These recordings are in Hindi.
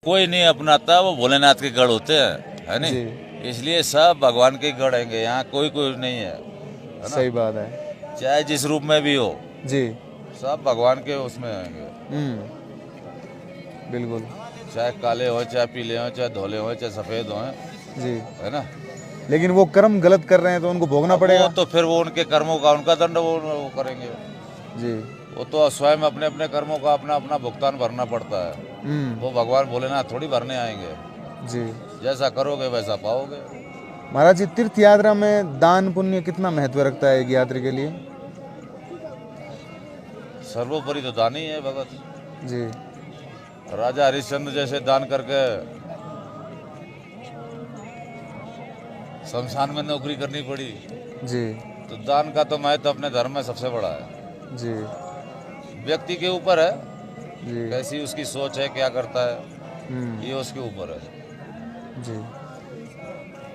कोई नहीं अपनाता, वो भोलेनाथ के गढ़ होते हैं, है जी। नहीं, इसलिए सब भगवान के गढ़ हैंगे, यहाँ कोई नहीं है ना? सही बात है। चाहे जिस रूप में भी हो, जी। सब भगवान के उसमें आएंगे। बिल्कुल। चाहे काले हो, चाहे पीले हो, चाहे धोले हो, चाहे सफेद हो, जी। है ना? लेकिन वो कर्म गलत कर रहे हैं तो उनको भोगना पड़ेगा। वो तो फिर वो उनके कर्मों का उनका दंड वो करेंगे। जी। वो तो स्वयं अपने अपने कर्मों का अपना अपना भुगतान भरना पड़ता है। वो भगवान भोलेनाथ थोड़ी भरने आएंगे। जी। जैसा करोगे वैसा पाओगे। महाराज जी, तीर्थ यात्रा में दान पुण्य कितना महत्व रखता है एक यात्री के लिए? सर्वोपरि तो दान ही है भगत जी। राजा हरिश्चंद्र जैसे दान करके शमशान में नौकरी करनी पड़ी। जी। तो दान का तो महत्व अपने धर्म में सबसे बड़ा है। जी। व्यक्ति के ऊपर है, जी। कैसी उसकी सोच है, क्या करता है, ये उसके ऊपर है। जी।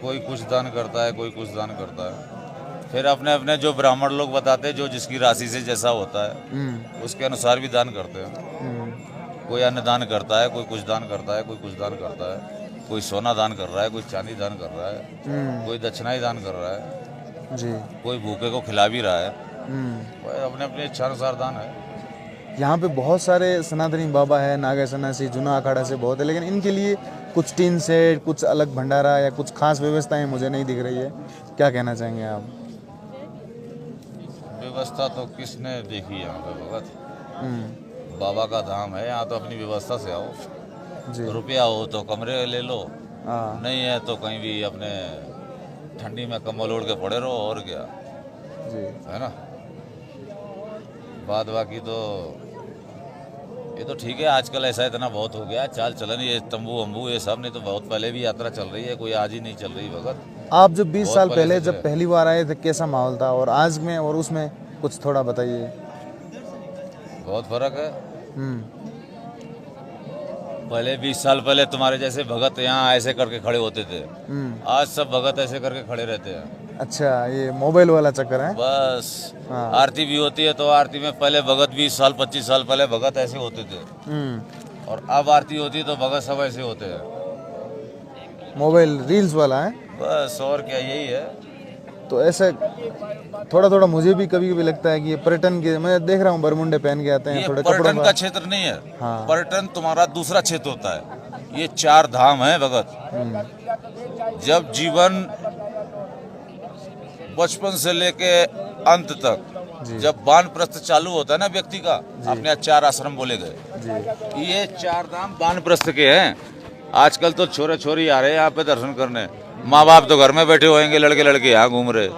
कोई कुछ दान करता है, कोई कुछ दान करता है। फिर अपने अपने जो ब्राह्मण लोग बताते हैं, जो जिसकी राशि से जैसा होता है उसके अनुसार भी दान करते हैं। कोई अन्न दान करता है, कोई कुछ दान करता है, कोई कुछ दान करता है, कोई सोना दान कर रहा है, कोई चांदी दान कर रहा है, कोई दक्षिणाई दान कर रहा है। जी। कोई भूखे को खिला भी रहा है। अपने अपने इच्छा अनुसार दान है। यहाँ पे बहुत सारे सनातनी बाबा है, नागा सन्यासी, जूना अखाड़ा से बहुत है, लेकिन इनके लिए कुछ टीन सेट, कुछ अलग भंडारा या कुछ खास व्यवस्थाएं मुझे नहीं दिख रही है। क्या कहना चाहेंगे आप? व्यवस्था तो किसने देखी है यहाँ पे भगत? बाबा का धाम है, यहाँ तो अपनी व्यवस्था से आओ। जी। रुपया हो तो कमरे ले लो, हाँ। नहीं है तो कहीं भी अपने ठंडी में कंबल ओढ़ के पड़े रहो, और क्या जी। है ना? बाद बाकी तो ये तो ठीक है, आजकल ऐसा इतना बहुत हो गया चाल चलन, ये तंबू वंबू ये सब, नहीं तो बहुत पहले भी यात्रा चल रही है, कोई आज ही नहीं चल रही भगत। आप जब 20 साल पहले से जब पहली बार आए थे, कैसा माहौल था और आज में और उसमें कुछ थोड़ा बताइए। बहुत फर्क है। पहले 20 साल पहले तुम्हारे जैसे भगत यहाँ ऐसे करके खड़े होते थे, आज सब भगत ऐसे करके खड़े रहते हैं। अच्छा, ये मोबाइल वाला चक्कर है। बस हाँ। आरती भी होती है तो आरती में पहले भगत 20 साल 25 साल पहले भगत ऐसे होते थे, और अब आरती होती है तो भगत सब ऐसे होते हैं। मोबाइल रील्स वाला है। बस और क्या, यही है। तो ऐसे थोड़ा थोड़ा मुझे भी कभी कभी लगता है कि ये पर्यटन के, मैं देख रहा हूँ बरमुंडे पहन के आते हैं ये थोड़े कपड़ों पर्यटन का। का क्षेत्र नहीं है। हाँ। पर्यटन तुम्हारा दूसरा क्षेत्र होता है। ये 4 धाम है भगत। जब जीवन बचपन से लेके अंत तक, जब वानप्रस्थ चालू होता है ना व्यक्ति का, अपने यहाँ 4 आश्रम बोले गए, ये 4 धाम वानप्रस्थ के हैं। आजकल तो छोरे छोरी आ रहे हैं यहाँ पे दर्शन करने, माँ बाप तो घर में बैठे होंगे, लड़के लड़के यहाँ घूम रहे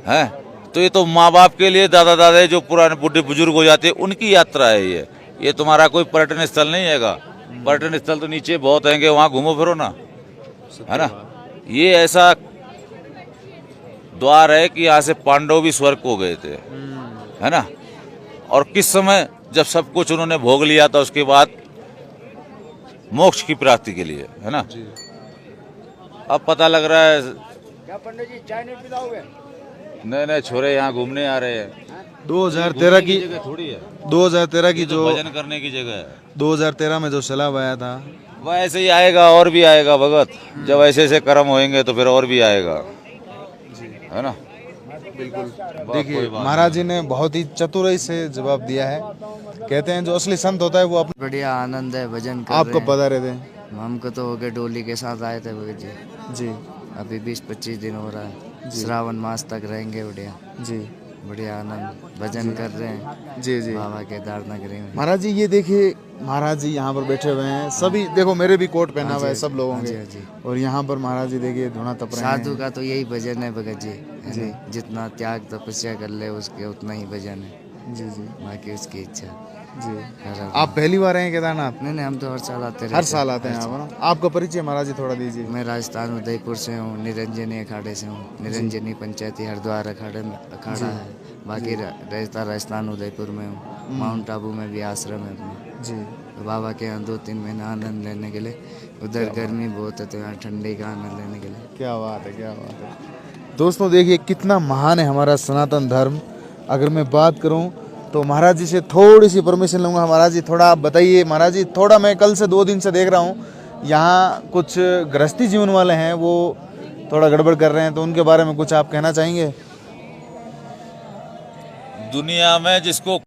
हैं। तो ये तो माँ बाप के लिए, दादा दादा जो पुराने बुढ़े बुजुर्ग हो जाते हैं उनकी यात्रा है ये तुम्हारा कोई पर्यटन स्थल नहीं हैगा। पर्यटन स्थल तो नीचे बहुत हैंगे, वहाँ घूमो फिरो ना, है ना? ये ऐसा द्वार है कि यहाँ से पांडव भी स्वर्ग को गए थे, है ना? और किस समय जब सब कुछ उन्होंने भोग लिया था, उसके बाद मोक्ष की प्राप्ति के लिए, है ना? अब पता लग रहा है क्या पंडित जी, चाय नहीं पिलाओगे? नए नए छोरे यहाँ घूमने आ रहे हैं। 2013 की जगह थोड़ी है, 2013 की जो भजन करने की जगह है। 2013 में जो सैलाब आया था, वह ऐसे ही आएगा और भी आएगा भगत। जब ऐसे ऐसे कर्म होएंगे तो फिर और भी आएगा, है ना? बिल्कुल। देखिए, महाराज जी ने बहुत ही चतुराई से जवाब दिया है। कहते हैं जो असली संत होता है वो अपने। बढ़िया आनंद है, भजन कर आपको रहे पता रहते हैं। हैं। हमको तो हो गए, डोली के साथ आए थे भगत जी। जी। अभी 20-25 दिन हो रहा है, श्रावण मास तक रहेंगे। बढ़िया जी। बढ़िया आनंद, भजन कर रहे हैं। जी। जी। बाबा केदार नगरी में। महाराज जी, ये देखिए, महाराज जी यहाँ पर बैठे हुए हैं सभी। देखो, मेरे भी कोट पहना हुआ है सब लोगों हाँ के। जी, हाँ जी। और यहाँ पर महाराज जी देखिए धुना तप रहे हैं। साधु का तो यही भजन है भगत जी, जी। जितना त्याग तपस्या कर ले उसके उतना ही भजन है। जी। जी। बाकी उसकी इच्छा। जी। हर- आप पहली बार आए हैं केदारनाथ? नहीं, हम तो हर साल आते रहते हर साल आते हैं आप ना? आपका परिचय महाराज जी थोड़ा दीजिए। मैं राजस्थान उदयपुर से हूँ, निरंजनी अखाड़े से हूँ। निरंजनी पंचायती हरिद्वार अखाड़ा है। बाकी रहता राजस्थान उदयपुर में हूँ। माउंट आबू में भी आश्रम है अपना। जी। तो बाबा के यहाँ 2-3 महीना आनंद लेने के लिए। उधर गर्मी बहुत है तो यहाँ ठंडी का आनंद लेने के लिए। क्या बात है, क्या बात है। दोस्तों देखिए कितना महान है हमारा सनातन धर्म। अगर मैं बात करूं तो महाराज जी से थोड़ी सी परमिशन लूंगा। महाराज जी थोड़ा आप बताइए। महाराज जी थोड़ा, मैं कल से 2 दिन से देख रहा हूं यहाँ कुछ गृहस्थी जीवन वाले हैं वो थोड़ा गड़बड़ कर रहे हैं, तो उनके बारे में कुछ आप कहना चाहेंगे? दुनिया में जिसको